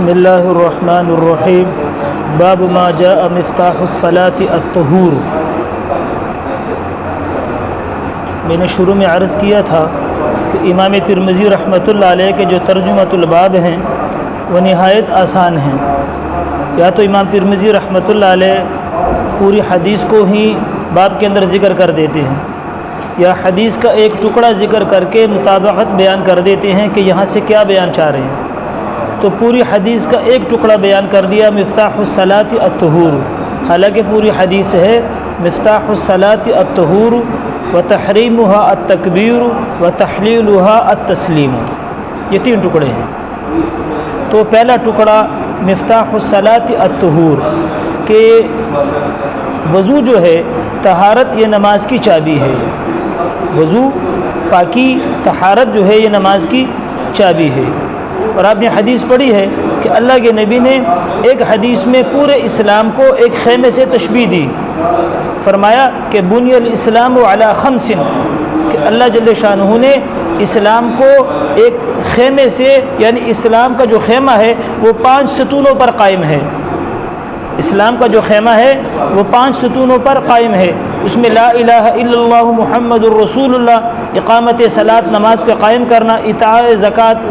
بسم اللہ الرحمن الرحیم باب ما جاء مفتاح الصلاة الطہور۔ میں نے شروع میں عرض کیا تھا کہ امام ترمذی رحمۃ اللہ علیہ کے جو ترجمۃ الباب ہیں وہ نہایت آسان ہیں۔ یا تو امام ترمذی رحمۃ اللہ علیہ پوری حدیث کو ہی باب کے اندر ذکر کر دیتے ہیں، یا حدیث کا ایک ٹکڑا ذکر کر کے مطابقت بیان کر دیتے ہیں کہ یہاں سے کیا بیان چاہ رہے ہیں۔ تو پوری حدیث کا ایک ٹکڑا بیان کر دیا مفتاح الصلاۃ الطہور، حالانکہ پوری حدیث ہے مفتاح الصلاۃ الطہور وتحریمها التکبیر وتحلیلها التسلیم، یہ تین ٹکڑے ہیں۔ تو پہلا ٹکڑا مفتاح الصلاۃ الطہور کہ وضو جو ہے طہارت یہ نماز کی چابی ہے، وضو پاکی طہارت جو ہے یہ نماز کی چابی ہے۔ اور آپ نے حدیث پڑھی ہے کہ اللہ کے نبی نے ایک حدیث میں پورے اسلام کو ایک خیمے سے تشبیہ دی، فرمایا کہ بنی الاسلام علی خمس، کہ اللہ جل شانہ نے اسلام کو ایک خیمے سے، یعنی اسلام کا جو خیمہ ہے وہ 5 ستونوں پر قائم ہے۔ اسلام کا جو خیمہ ہے وہ 5 ستونوں پر قائم ہے، اس میں لا الہ الا اللہ محمد الرسول اللہ، اقامت صلاۃ نماز پہ قائم کرنا، اطاع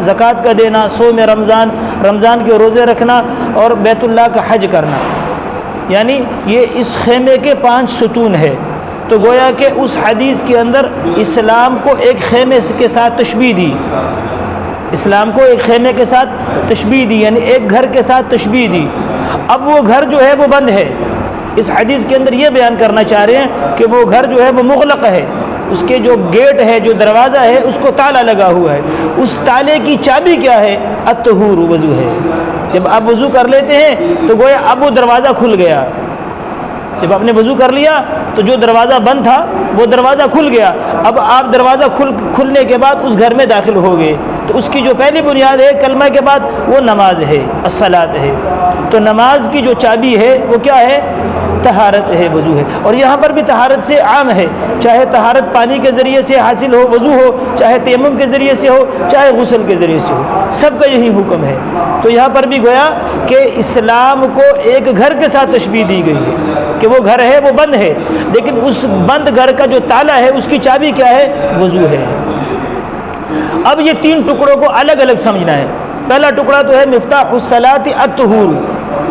زکوٰۃ کا دینا، صوم رمضان کے روزے رکھنا اور بیت اللہ کا حج کرنا، یعنی یہ اس خیمے کے 5 ستون ہے۔ تو گویا کہ اس حدیث کے اندر اسلام کو ایک خیمے کے ساتھ تشبیہ دی، اسلام کو ایک خیمے کے ساتھ تشبیہ دی، یعنی ایک گھر کے ساتھ تشبیہ دی۔ اب وہ گھر جو ہے وہ بند ہے، اس حدیث کے اندر یہ بیان کرنا چاہ رہے ہیں کہ وہ گھر جو ہے وہ مغلق ہے، اس کے جو گیٹ ہے، جو دروازہ ہے، اس کو تالا لگا ہوا ہے، اس تالے کی چابی کیا ہے؟ الطہور، وضو ہے۔ جب آپ وضو کر لیتے ہیں تو گویا اب وہ دروازہ کھل گیا، جب آپ نے وضو کر لیا تو جو دروازہ بند تھا وہ دروازہ کھل گیا، اب آپ دروازہ کھلنے کے بعد اس گھر میں داخل ہو گئے۔ تو اس کی جو پہلی بنیاد ہے کلمہ کے بعد وہ نماز ہے، الصلاۃ ہے۔ تو نماز کی جو چابی ہے وہ کیا ہے؟ طہارت ہے، وضو ہے۔ اور یہاں پر بھی طہارت سے عام ہے، چاہے طہارت پانی کے ذریعے سے حاصل ہو، وضو ہو، چاہے تیمم کے ذریعے سے ہو، چاہے غسل کے ذریعے سے ہو، سب کا یہی حکم ہے۔ تو یہاں پر بھی گویا کہ اسلام کو ایک گھر کے ساتھ تشبیہ دی گئی ہے کہ وہ گھر ہے وہ بند ہے، لیکن اس بند گھر کا جو تالا ہے اس کی چابی کیا ہے؟ وضو ہے۔ اب یہ 3 ٹکڑوں کو الگ الگ سمجھنا ہے۔ پہلا ٹکڑا تو ہے مفتاح الصلاۃ الطہور،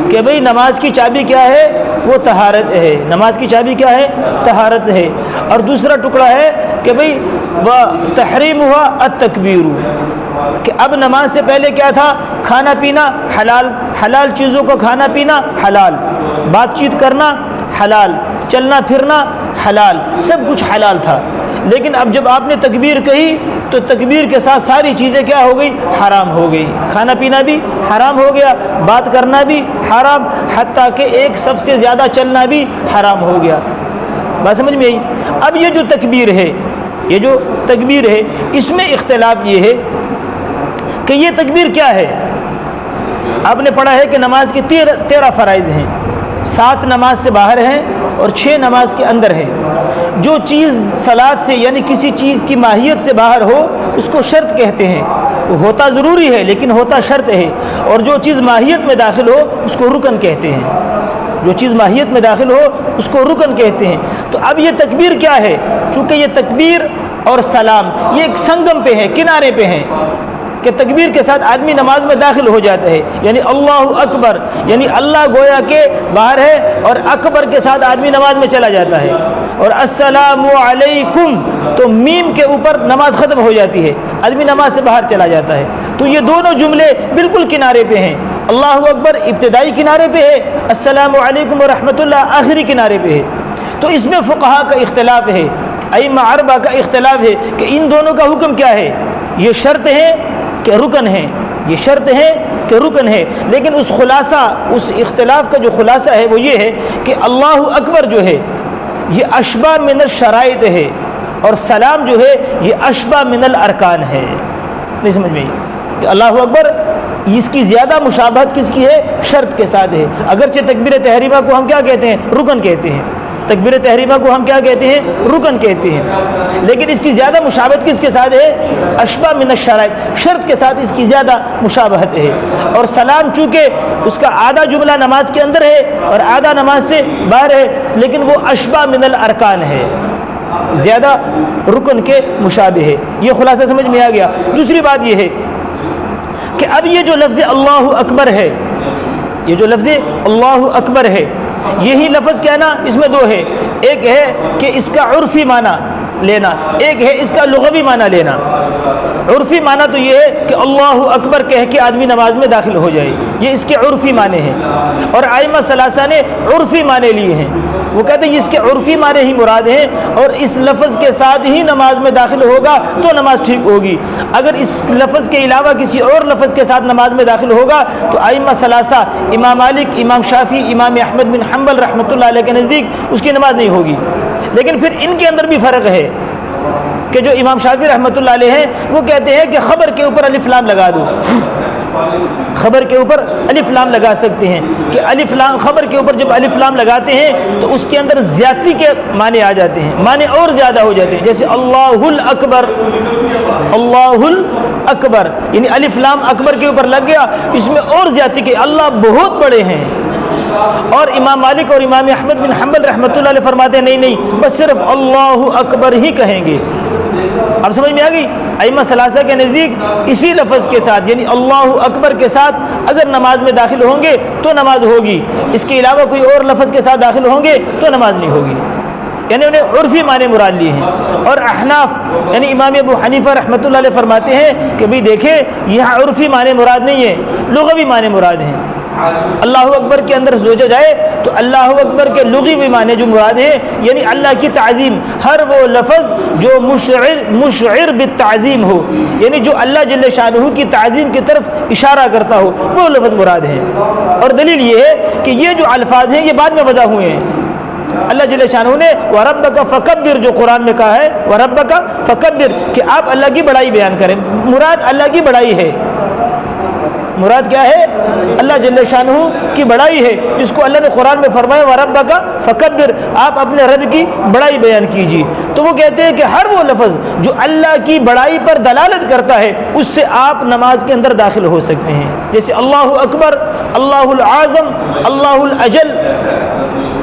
کہ بھئی نماز کی چابی کیا ہے؟ وہ طہارت ہے، نماز کی چابی کیا ہے؟ طہارت ہے۔ اور دوسرا ٹکڑا ہے کہ بھئی تحریمها التکبیر، کہ اب نماز سے پہلے کیا تھا؟ کھانا پینا حلال چیزوں کو کھانا پینا حلال، بات چیت کرنا حلال، چلنا پھرنا حلال، سب کچھ حلال تھا۔ لیکن اب جب آپ نے تکبیر کہی تو تکبیر کے ساتھ ساری چیزیں کیا ہو گئی؟ حرام ہو گئی، کھانا پینا بھی حرام ہو گیا، بات کرنا بھی حرام، حتیٰ کہ ایک سب سے زیادہ چلنا بھی حرام ہو گیا۔ بات سمجھ میں آئی؟ اب یہ جو تکبیر ہے اس میں اختلاف یہ ہے کہ یہ تکبیر کیا ہے؟ آپ نے پڑھا ہے کہ نماز کے 13 فرائض ہیں، 7 نماز سے باہر ہیں اور 6 نماز کے اندر ہیں۔ جو چیز صلاۃ سے یعنی کسی چیز کی ماہیت سے باہر ہو اس کو شرط کہتے ہیں، وہ ہوتا ضروری ہے لیکن ہوتا شرط ہے، اور جو چیز ماہیت میں داخل ہو اس کو رکن کہتے ہیں، جو چیز ماہیت میں داخل ہو اس کو رکن کہتے ہیں۔ تو اب یہ تکبیر کیا ہے؟ چونکہ یہ تکبیر اور سلام یہ ایک سنگم پہ ہے، کنارے پہ ہیں، کہ تکبیر کے ساتھ آدمی نماز میں داخل ہو جاتا ہے، یعنی اللہ اکبر، یعنی اللہ گویا کہ باہر ہے اور اکبر کے ساتھ آدمی نماز میں چلا جاتا ہے، اور السلام علیکم تو میم کے اوپر نماز ختم ہو جاتی ہے، آدمی نماز سے باہر چلا جاتا ہے۔ تو یہ دونوں جملے بالکل کنارے پہ ہیں، اللہ اکبر ابتدائی کنارے پہ ہے، السلام علیکم ورحمۃ اللہ آخری کنارے پہ ہے۔ تو اس میں فقہا کا اختلاف ہے، ائمہ اربعہ کا اختلاف ہے کہ ان دونوں کا حکم کیا ہے؟ یہ شرط ہے کہ رکن ہے؟ یہ شرط ہے کہ رکن ہے؟ لیکن اس اختلاف کا جو خلاصہ ہے وہ یہ ہے کہ اللہ اکبر جو ہے یہ اشبہ من الشرائط ہے، اور سلام جو ہے یہ اشبہ من الارکان ہے۔ نہیں سمجھ میں کہ اللہ اکبر اس کی زیادہ مشابہت کس کی ہے؟ شرط کے ساتھ ہے، اگرچہ تکبیر تحریمہ کو ہم کیا کہتے ہیں؟ رکن کہتے ہیں، تکبیر تحریمہ کو ہم کیا کہتے ہیں؟ رکن کہتے ہیں، لیکن اس کی زیادہ مشابہت کس کے ساتھ ہے؟ اشبہ من الشرائط، شرط کے ساتھ اس کی زیادہ مشابہت ہے۔ اور سلام چونکہ اس کا آدھا جملہ نماز کے اندر ہے اور آدھا نماز سے باہر ہے، لیکن وہ اشبہ من الارکان ہے، زیادہ رکن کے مشابہ ہے۔ یہ خلاصہ سمجھ میں آ گیا۔ دوسری بات یہ ہے کہ اب یہ جو لفظ اللہ اکبر ہے، یہ جو لفظ اللہ اکبر ہے، یہی لفظ کہنا اس میں دو ہے، ایک ہے کہ اس کا عرفی معنی لینا، ایک ہے اس کا لغوی معنی لینا۔ عرفی معنی تو یہ ہے کہ اللہ اکبر کہہ کے آدمی نماز میں داخل ہو جائے، یہ اس کے عرفی معنی ہیں، اور ائمہ ثلاثہ نے عرفی معنی لیے ہیں۔ وہ کہتے ہیں اس کے عرفی معنی ہی مراد ہیں، اور اس لفظ کے ساتھ ہی نماز میں داخل ہوگا تو نماز ٹھیک ہوگی۔ اگر اس لفظ کے علاوہ کسی اور لفظ کے ساتھ نماز میں داخل ہوگا تو ائمہ ثلاثہ امام مالک، امام شافعی، امام احمد بن حنبل رحمۃ اللہ علیہ کے نزدیک اس کی نماز نہیں ہوگی۔ لیکن پھر ان کے اندر بھی فرق ہے کہ جو امام شافعی رحمۃ اللہ علیہ ہیں وہ کہتے ہیں کہ خبر کے اوپر الف لام لگا دو، خبر کے اوپر الف لام لگا سکتے ہیں، کہ الف لام، خبر کے اوپر جب الف لام لگاتے ہیں تو اس کے اندر زیادتی کے معنی آ جاتے ہیں، معنی اور زیادہ ہو جاتے ہیں، جیسے اللہ الاکبر، اللہ الاکبر، یعنی الف لام اکبر کے اوپر لگ گیا، اس میں اور زیادتی کے اللہ بہت بڑے ہیں۔ اور امام مالک اور امام احمد بن حنبل رحمۃ اللہ علیہ فرماتے ہیں نہیں، بس صرف اللہ اکبر ہی کہیں گے۔ اب سمجھ میں آ گئی؟ ائمہ ثلاثہ کے نزدیک اسی لفظ کے ساتھ، یعنی اللہ اکبر کے ساتھ اگر نماز میں داخل ہوں گے تو نماز ہوگی، اس کے علاوہ کوئی اور لفظ کے ساتھ داخل ہوں گے تو نماز نہیں ہوگی، یعنی انہیں عرفی معنی مراد لیے ہیں۔ اور احناف یعنی امام ابو حنیفہ رحمۃ اللہ علیہ فرماتے ہیں کہ بھئی دیکھیں یہاں عرفی معنی مراد نہیں ہے، لغوی معنی مراد ہیں۔ اللہ اکبر کے اندر سوچا جائے تو اللہ اکبر کے لغوی معنی جو مراد ہے یعنی اللہ کی تعظیم، ہر وہ لفظ جو مشعر بالتعظیم ہو، یعنی جو اللہ جل شانہ کی تعظیم کی طرف اشارہ کرتا ہو، وہ لفظ مراد ہے۔ اور دلیل یہ ہے کہ یہ جو الفاظ ہیں یہ بعد میں وضع ہوئے ہیں۔ اللہ جل شانہ نے وَرَبَّكَ فَكَبِّرْ جو قرآن میں کہا ہے، وَرَبَّكَ فَكَبِّرْ کہ آپ اللہ کی بڑائی بیان کریں، مراد اللہ کی بڑائی ہے۔ مراد کیا ہے؟ اللہ جل شانہ کی بڑائی ہے، جس کو اللہ نے قرآن میں فرمایا وَرَبَّكَ فَكَبِّرْ آپ اپنے رب کی بڑائی بیان کیجیے۔ تو وہ کہتے ہیں کہ ہر وہ لفظ جو اللہ کی بڑائی پر دلالت کرتا ہے اس سے آپ نماز کے اندر داخل ہو سکتے ہیں، جیسے اللہ اکبر، اللہ العظم، اللہ الاجل،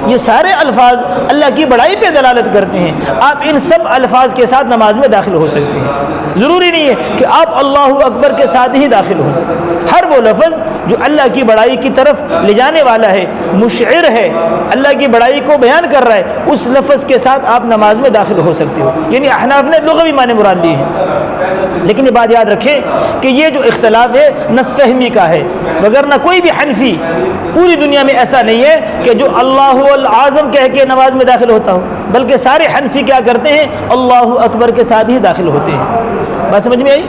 یہ سارے الفاظ اللہ کی بڑائی پہ دلالت کرتے ہیں، آپ ان سب الفاظ کے ساتھ نماز میں داخل ہو سکتے ہیں۔ ضروری نہیں ہے کہ آپ اللہ اکبر کے ساتھ ہی داخل ہوں، ہر وہ لفظ جو اللہ کی بڑائی کی طرف لے جانے والا ہے، مشعر ہے، اللہ کی بڑائی کو بیان کر رہا ہے، اس لفظ کے ساتھ آپ نماز میں داخل ہو سکتے ہو، یعنی احناف نے لغوی معنی مراد لیے ہیں۔ لیکن یہ بات یاد رکھیں کہ یہ جو اختلاف ہے نصف فہمی کا ہے، وگرنہ کوئی بھی حنفی پوری دنیا میں ایسا نہیں ہے کہ جو اللہ العظم کہہ کے نماز میں داخل ہوتا ہو، بلکہ سارے حنفی کیا کرتے ہیں؟ اللہ اکبر کے ساتھ ہی داخل ہوتے ہیں۔ بات سمجھ میں آئی؟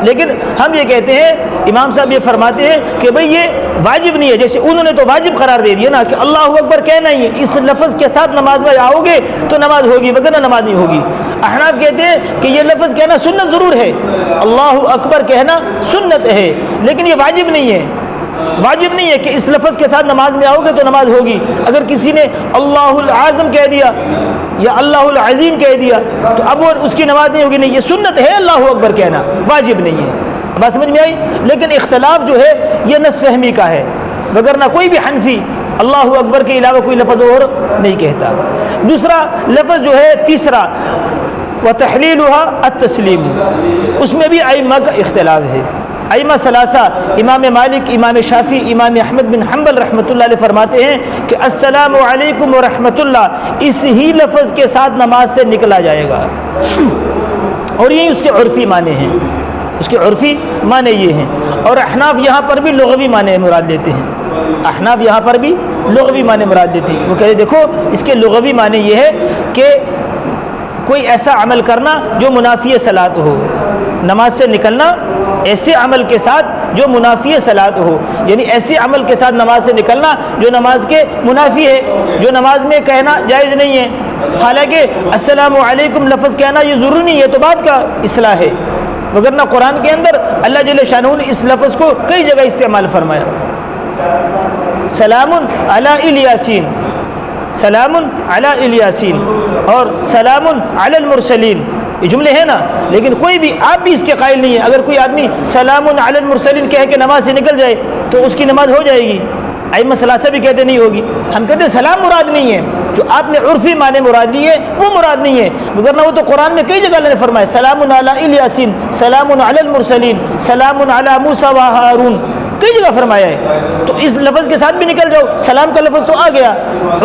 لیکن ہم یہ کہتے ہیں، امام صاحب یہ فرماتے ہیں کہ بھئی یہ واجب نہیں ہے، جیسے انہوں نے تو واجب قرار دے دیا نا کہ اللہ اکبر کہنا ہی ہے، اس لفظ کے ساتھ نماز میں آؤ گے تو نماز ہوگی وگرنہ نماز نہیں ہوگی۔ احناف کہتے ہیں کہ یہ لفظ کہنا سنت ضرور ہے، اللہ اکبر کہنا سنت ہے، لیکن یہ واجب نہیں ہے، واجب نہیں ہے کہ اس لفظ کے ساتھ نماز میں آؤ گے تو نماز ہوگی۔ اگر کسی نے اللہ العظم کہہ دیا یا اللہ العظیم کہہ دیا تو اب وہ اس کی نماز نہیں ہوگی، نہیں، یہ سنت ہے اللہ اکبر کہنا، واجب نہیں ہے۔ بات سمجھ میں آئی؟ لیکن اختلاف جو ہے یہ نصف فہمی کا ہے، وگرنہ کوئی بھی حنفی اللہ اکبر کے علاوہ کوئی لفظ اور نہیں کہتا۔ دوسرا لفظ جو ہے تیسرا وَتَحْلِيلُهَا التَّسْلِيمُ، اس میں بھی ائمہ کا اختلاف ہے۔ ائمہ ثلاثہ امام مالک، امام شافعی، امام احمد بن حنبل رحمۃ اللہ علیہ فرماتے ہیں کہ السلام علیکم ورحمۃ اللہ اس ہی لفظ کے ساتھ نماز سے نکلا جائے گا، اور یہی اس کے عرفی معنی ہیں، اس کے عرفی معنی یہ ہیں۔ اور احناف یہاں پر بھی لغوی معنی مراد لیتے ہیں، احناف یہاں پر بھی لغوی معنی مراد لیتے ہیں۔ وہ کہتے ہیں دیکھو اس کے لغوی معنی یہ ہے کہ کوئی ایسا عمل کرنا جو منافی صلاۃ ہو، نماز سے نکلنا ایسے عمل کے ساتھ جو منافی صلاۃ ہو، یعنی ایسے عمل کے ساتھ نماز سے نکلنا جو نماز کے منافی ہے، جو نماز میں کہنا جائز نہیں ہے۔ حالانکہ السلام علیکم لفظ کہنا یہ ضروری نہیں ہے، تو بات کا اصلاح ہے، وگرنہ قرآن کے اندر اللہ جل شانہ نے اس لفظ کو کئی جگہ استعمال فرمایا، سلام علی الیاسین، سلام علی الیاسین اور سلام علی المرسلین، یہ جملے ہیں نا، لیکن کوئی بھی آپ بھی اس کے قائل نہیں ہے۔ اگر کوئی آدمی سلام علی المرسلین کہہ کے نماز سے نکل جائے تو اس کی نماز ہو جائے گی؟ ائمہ ثلاثہ بھی کہتے نہیں ہوگی۔ ہم کہتے ہیں سلام مراد نہیں ہے، جو آپ نے عرفی معنی مراد لی ہے وہ مراد نہیں ہے، مگر وہ تو قرآن میں کئی جگہ اللہ نے فرمایا سلام علی الیاسین، سلام علی المرسلین، سلام علی موسیٰ و ہارون، کئی جگہ فرمایا ہے۔ تو اس لفظ کے ساتھ بھی نکل جاؤ، سلام کا لفظ تو آ گیا،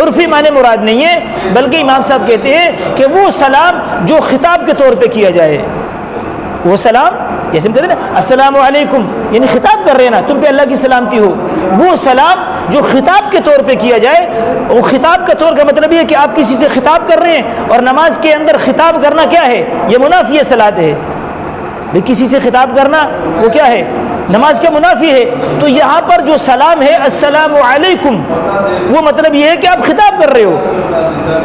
عرفی معنی مراد نہیں ہے، بلکہ امام صاحب کہتے ہیں کہ وہ سلام جو خطاب کے طور پہ کیا جائے، وہ سلام جیسے ہم کہتے ہیں نا السلام علیکم، یعنی خطاب کر رہے ہیں نا تم پہ اللہ کی سلامتی ہو، وہ سلام جو خطاب کے طور پہ کیا جائے، وہ خطاب کا طور کا مطلب یہ ہے کہ آپ کسی سے خطاب کر رہے ہیں، اور نماز کے اندر خطاب کرنا کیا ہے؟ یہ منافی صلاۃ ہے۔ کسی سے خطاب کرنا وہ کیا ہے؟ نماز کے منافی ہے۔ تو یہاں پر جو سلام ہے السلام علیکم، وہ مطلب یہ ہے کہ آپ خطاب کر رہے ہو،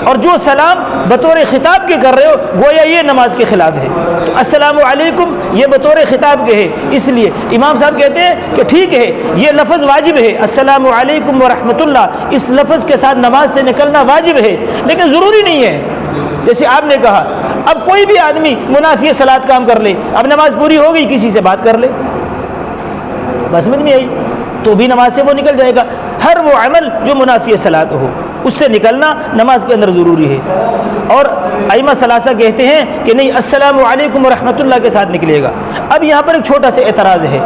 اور جو سلام بطور خطاب کے کر رہے ہو گویا یہ نماز کے خلاف ہے۔ تو السلام علیکم یہ بطور خطاب کے ہے، اس لیے امام صاحب کہتے ہیں کہ ٹھیک ہے یہ لفظ واجب ہے، السلام علیکم ورحمۃ اللہ، اس لفظ کے ساتھ نماز سے نکلنا واجب ہے، لیکن ضروری نہیں ہے۔ جیسے آپ نے کہا اب کوئی بھی آدمی منافی صلاۃ کام کر لے، اب نماز پوری ہو گئی، کسی سے بات کر لے، بس سمجھ میں آئی، تو بھی نماز سے وہ نکل جائے گا۔ ہر وہ عمل جو منافی صلاۃ ہو اس سے نکلنا نماز کے اندر ضروری ہے۔ اور ائمہ ثلاثہ کہتے ہیں کہ نہیں السلام علیکم ورحمۃ اللہ کے ساتھ نکلے گا۔ اب یہاں پر ایک چھوٹا سا اعتراض ہے،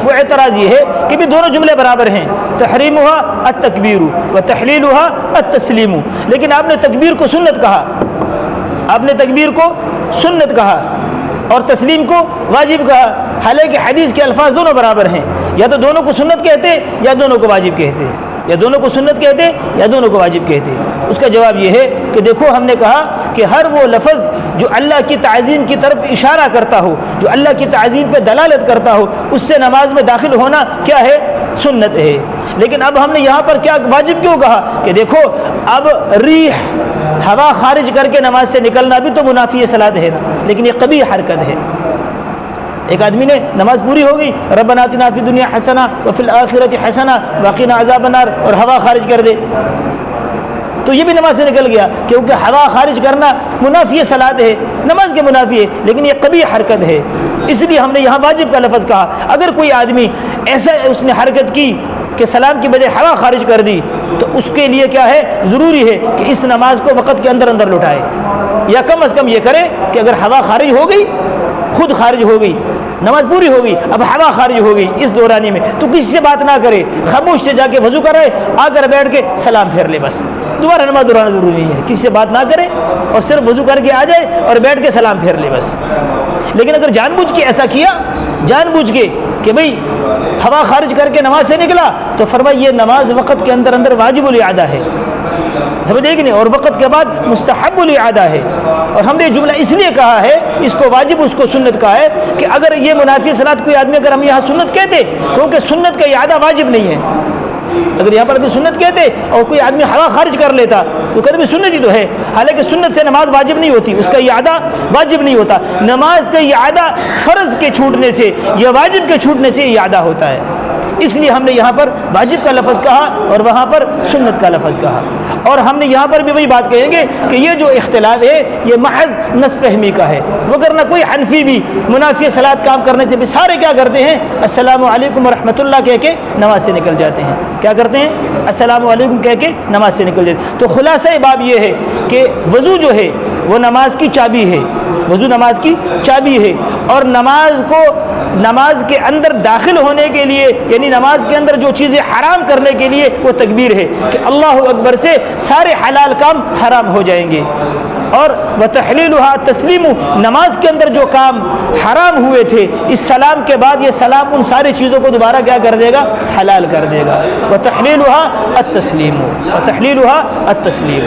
وہ اعتراض یہ ہے کہ بھی دونوں جملے برابر ہیں، تحریمها التکبیر و تحلیلها التسلیم، لیکن آپ نے تکبیر کو سنت کہا، آپ نے تکبیر کو سنت کہا اور تسلیم کو واجب کہا، حالانکہ حدیث کے الفاظ دونوں برابر ہیں، یا تو دونوں کو سنت کہتے یا دونوں کو واجب کہتے، یا دونوں کو سنت کہتے یا دونوں کو واجب کہتے۔ اس کا جواب یہ ہے کہ دیکھو ہم نے کہا کہ ہر وہ لفظ جو اللہ کی تعظیم کی طرف اشارہ کرتا ہو، جو اللہ کی تعظیم پہ دلالت کرتا ہو، اس سے نماز میں داخل ہونا کیا ہے؟ سنت ہے۔ لیکن اب ہم نے یہاں پر کیا واجب کیوں کہا کہ دیکھو اب ریح ہوا خارج کر کے نماز سے نکلنا بھی تو منافی صلاۃ ہے نا، لیکن یہ قبیح حرکت ہے۔ ایک آدمی نے نماز پوری ہو گئی، ربنا آتنا فی الدنیا حسنہ وفی الآخرۃ حسنہ وقنا عذاب النار، اور ہوا خارج کر دے تو یہ بھی نماز سے نکل گیا، کیونکہ ہوا خارج کرنا منافی صلاۃ ہے، نماز کے منافی ہے، لیکن یہ قبیح حرکت ہے، اس لیے ہم نے یہاں واجب کا لفظ کہا۔ اگر کوئی آدمی ایسا اس نے حرکت کی کہ سلام کی بجائے ہوا خارج کر دی تو اس کے لیے کیا ہے؟ ضروری ہے کہ اس نماز کو وقت کے اندر اندر لٹائے، یا کم از کم یہ کرے کہ اگر ہوا خارج ہو گئی، خود خارج ہو گئی، نماز پوری ہو گئی، اب ہوا خارج ہو گئی اس دورانی میں، تو کسی سے بات نہ کرے، خاموش سے جا کے وضو کرے، آ کر بیٹھ کے سلام پھیر لے، بس دوبارہ نماز دہرانا ضروری نہیں ہے، کسی سے بات نہ کرے اور صرف وضو کر کے آ جائے اور بیٹھ کے سلام پھیر لے بس۔ لیکن اگر جان بوجھ کے ایسا کیا، جان بوجھ کے کہ بھئی ہوا خارج کر کے نماز سے نکلا، تو فرمایا یہ نماز وقت کے اندر اندر واجب الاعادہ ہے، سمجھے کہ نہیں، اور وقت کے بعد مستحب الاعادہ ہے۔ اور ہم نے یہ جملہ اس لیے کہا ہے، اس کو واجب اس کو سنت کہا ہے، کہ اگر یہ منافی صلاۃ کوئی آدمی اگر ہم یہاں سنت کہتے، کیونکہ سنت کا اعادہ واجب نہیں ہے، اگر یہاں پر ابھی سنت کہتے اور کوئی آدمی ہوا خارج کر لیتا تو کہتے بھی سنت ہی تو ہے، حالانکہ سنت سے نماز واجب نہیں ہوتی، اس کا اعادہ واجب نہیں ہوتا، نماز کا اعادہ فرض کے چھوٹنے سے یا واجب کے چھوٹنے سے اعادہ ہوتا ہے، اس لیے ہم نے یہاں پر واجب کا لفظ کہا اور وہاں پر سنت کا لفظ کہا۔ اور ہم نے یہاں پر بھی وہی بات کہیں گے کہ یہ جو اختلاف ہے یہ محض نصف فہمی کا ہے، وگرنہ کوئی حنفی بھی منافی صلاۃ کام کرنے سے بھی سارے کیا کرتے ہیں؟ السلام علیکم ورحمۃ اللہ کہہ کے نماز سے نکل جاتے ہیں، کیا کرتے ہیں؟ السلام علیکم کہہ کے نماز سے نکل جاتے ہیں۔ تو خلاصہ باب یہ ہے کہ وضو جو ہے وہ نماز کی چابی ہے، وضو نماز کی چابی ہے، اور نماز کے اندر داخل ہونے کے لیے، یعنی نماز کے اندر جو چیزیں حرام کرنے کے لیے وہ تکبیر ہے کہ اللہ اکبر سے سارے حلال کام حرام ہو جائیں گے، اور وتحلیلها تسلیم، نماز کے اندر جو کام حرام ہوئے تھے اس سلام کے بعد یہ سلام ان ساری چیزوں کو دوبارہ کیا کر دے گا؟ حلال کر دے گا۔ وتحلیلها التسلیم، وتحلیلها التسلیم۔